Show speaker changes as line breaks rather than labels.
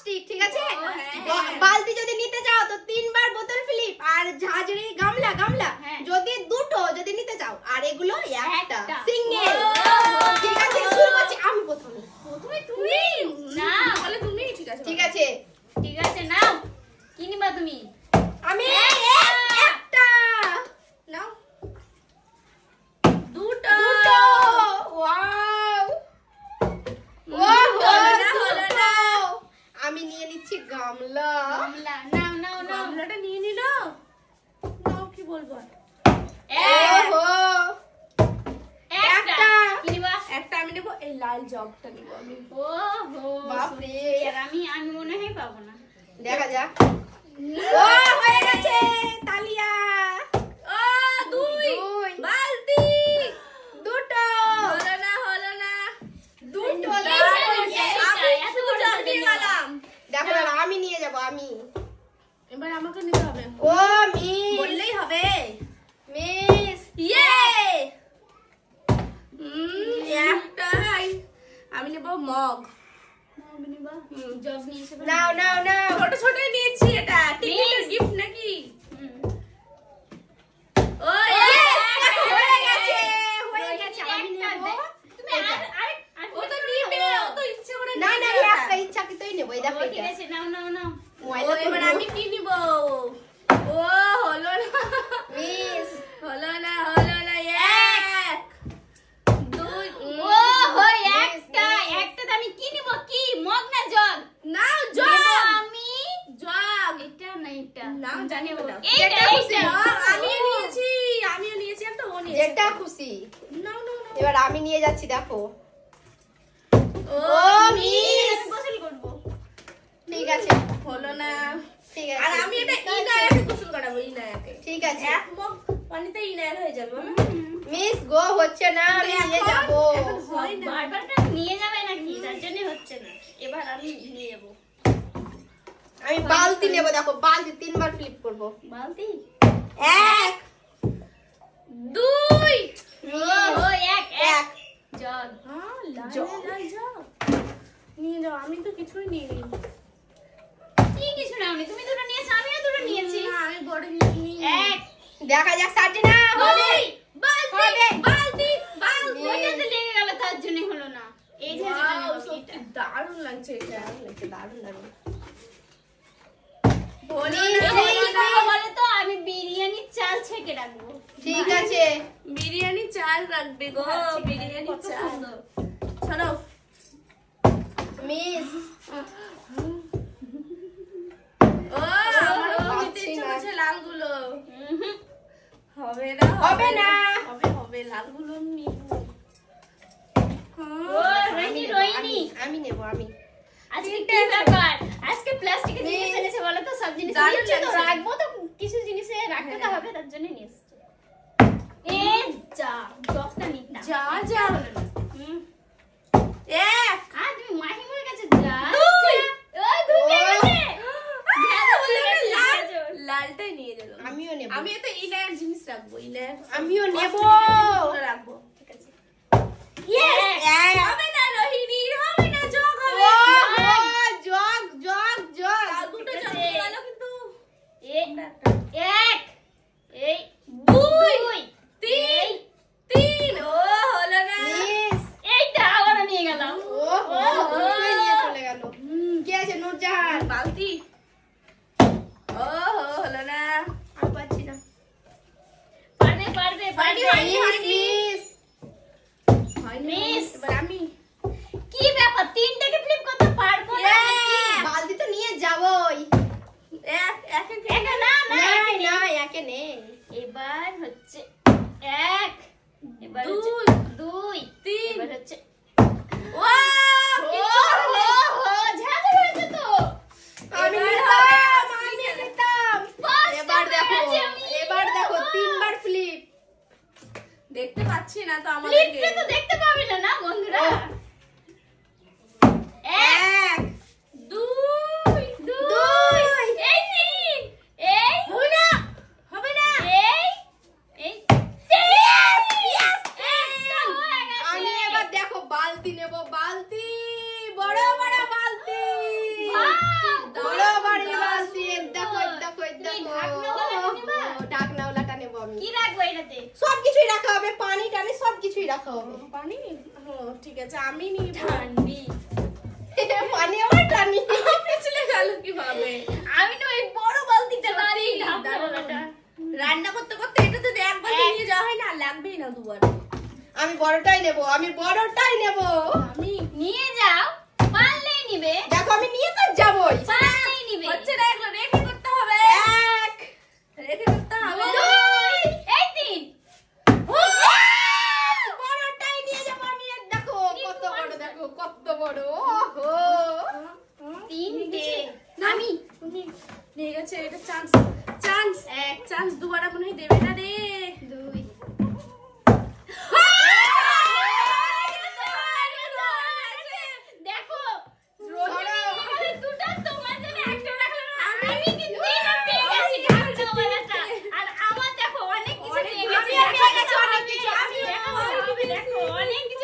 Plastic, ঠিক আছে? বালতি যদি নিতে চাও তো 3 বার বোতল ফ্লিপ, আর ঝাঁঝরি গামলা গামলা যদি 2টো যদি নিতে চাও, আর এগুলো একটা সিঙ্গেল। ঠিক আছে, শুরু করছি আমি প্রথমে।
তুমি না বলে তুমি। ঠিক আছে
ঠিক আছে
ঠিক আছে, নাও কি নিবা তুমি?
আমি একটা নাও,
2টো।
ওয়াও আমি নিয়ে নিচ্ছি গামলা।
নাও নাও নাও,
গামলাটা নিয়ে নিল।
নাও কি বলবো?
একটা
কি নিবা?
একটা আমি নেব, এই লাল জগটা নেব আমি।
ওহো
বাপ রে,
আর আমি মনে হয় পাবো না।
দেখা যাক। ও হয়ে গেছে, তালিয়া।
ও 2 বালতি,
2টো।
হলো না
2টো দেখো না, আমি নিয়ে যাব। আমি
এবার আমাকে নিতে হবে।
ও মিস
বললেই হবে।
মিস
একটাই আমি নেব মগ। জগ নিয়ে এসে
নাও নাও নাও,
ছোট ছোট নিয়েছি। এটা টিকিটের গিফট নাকি? ও
হয়ে গেছে হয়ে গেছে। আমি নেব।
তুমি আর ও তো নিবে, ও তো ইচ্ছে করে
না না, একটা ইচ্ছা কি তুই নেব। এই দেখো,
ঠিক আছে, নাও নাও নাও।
মোবাইলটা
এবার আমি কি নিব? ও হলো না
মিস,
হলো না 1 2 ও হো একটা তো আমি কি নিব? কি মগ না জগ? নাও জগ। আমি জগ। এটা না এটা নাও জানি বলো।
যেটা খুশি।
আমিও নিয়েছি একটা, ও নিয়েছে।
যেটা খুশি।
নাও নাও নাও।
এবার আমি নিয়ে যাচ্ছি, দেখো।
ও
মিস,
গোসল করব।
ঠিক আছে,
হলো না।
ঠিক আছে।
আর আমি এটা ইনায়াকে গোসল করাবো। ইনায়াকে
ঠিক আছে।
এক মগ পানিতে ইনায়ার হয়ে যাবে।
মিস গো হচ্ছে না, আমি নিয়ে যাব।
হয় না, বারবার নিয়ে যাবে নাকি? তার জন্য হচ্ছে না। এবার আমি নিয়ে যাব।
আমি বালতি নেব, দেখো বালতি 3 বার ফ্লিপ করব।
বালতি
1
2 ও এক জগ।
জগ।
নিয়ে যাও। আমি তো কিছুই নিইনি। কি কিছু নাওনি? তুমি দুটো নিয়েছো, আমিও দুটো নিয়েছি। না, আমি বড় নিইনি। এক
দেখা যাক সার্জিনা হবে।
বালতি ওইটাতে লেগে গেল, তার জন্য হলো না। এই যে যেটা নেব, এটা দারুণ লাগছে। এটা
দারুণ দারুণ।
বলে তো আমি বিরিয়ানি চাল ছেঁকে রাখবো।
ঠিক আছে,
বিরিয়ানি চাল রাখবে গো। বিরিয়ানি চাল ছাড়ো।
মিস
ও আমার নিতে ইচ্ছে করছে লালগুলো। হবে না হবে লালগুলো নিব। ও রোহিণী
আমি নেব। আমি
আজকে কি ব্যাপার? আজকে প্লাস্টিকের জিনিস এনেছে বলো তো? সব জিনিস নিয়েছি তো, রাখবো তো, কিছু জিনিসে রাখতে তো হবে, তার জন্য নিয়ে এসেছি। এ যা জগটা নিতা যা যা হলো না। তুমি মাহিমের কাছে যা। লালটাই নিয়ে যাবো।
আমিও নেব।
আমি তো ইনার জিনিস রাখবো। ইনার
আমিও নেব।
রাখবো। ঠিক আছে। হবে না রোহিণী, হবে না। জগ হবে।
Jug jug jug.
দুটো জগ গেল কিন্তু। এক এই 2 3 ও হলো না।
মিস
এইটা আবার নিয়ে গেলাম।
ও নিয়ে চলে গেল। কে আছে? নূরজাহান।
বালতি। ও হলো না।
আর পাচ্ছি না।
পারবে
মিস
মিস।
এবার আমি।
কি ব্যাপার? 3টাকে ফ্লিপ করতে পারবো না নাকি?
বালতি তো নিয়ে যাবই।
একা না
না একে নেই।
এবার হচ্ছে 1 এবার হচ্ছে 2 3 এবার হচ্ছে ঝাঁঝ হয়েছে তো।
আমি নিতাম। এবার দেখো 3 বার ফ্লিপ।
দেখতে পাচ্ছি না তো আমাদেরকে। তো দেখতে পাবে না বন্ধুরা। 1 2 এই 3 এই হবে না এই
আমি এবার দেখো বালতি নেব। বালতি বড় বড় বালতি। দেখো
ঢাকনাওয়ালাটা নিবা?
ঢাকনাওয়ালাটা নেব আমি।
কি রাখবো এটাতে?
সবকিছুই রাখা হবে, পানি টানি সবকিছুই রাখা হবে।
পানি ঠিক আছে আমি নিব
ঠান্ডি।
পানি আমার টানি
পিছলে গেল কিভাবে
আমি তো এই বড় বালতিটা রাখি
রান্না করতে করতে এটা তো একবার নিয়ে যাওয়া হয় না, লাগবেই না দুবার।
আমি বড়টাই নেব, আমি বড়টাই নেব।
আমি
নিয়ে যাও, পারলেই নিবে।
দেখো আমি নিয়ে তো যাবই।
পারলেই নিবে।
হচ্ছে না, এগুলো রেখে করতে হবে।
এক
রেখে করতে হবে।
দুই, এই তিন।
বড়টাই নিয়ে যাব আমি। দেখো কত বড়, দেখো কত বড়। ওহো
তিনটে।
আমি তুমি নিয়ে গেছে, এটা চান্স চান্স এক চান্স দুবার মনে হয় দেবে না রে।
দুই। দেখো রোজমেরি দুটো তোমার জন্য একটা রাখলাম, আমি কিন্তু এটা পেয়ে গেছি ঢাকনাওয়ালাটা। আর আমার দেখো অনেক কিছু পেয়ে গেছি।
আমি পেয়ে গেছি অনেক কিছু।
দেখো অনেক কিছু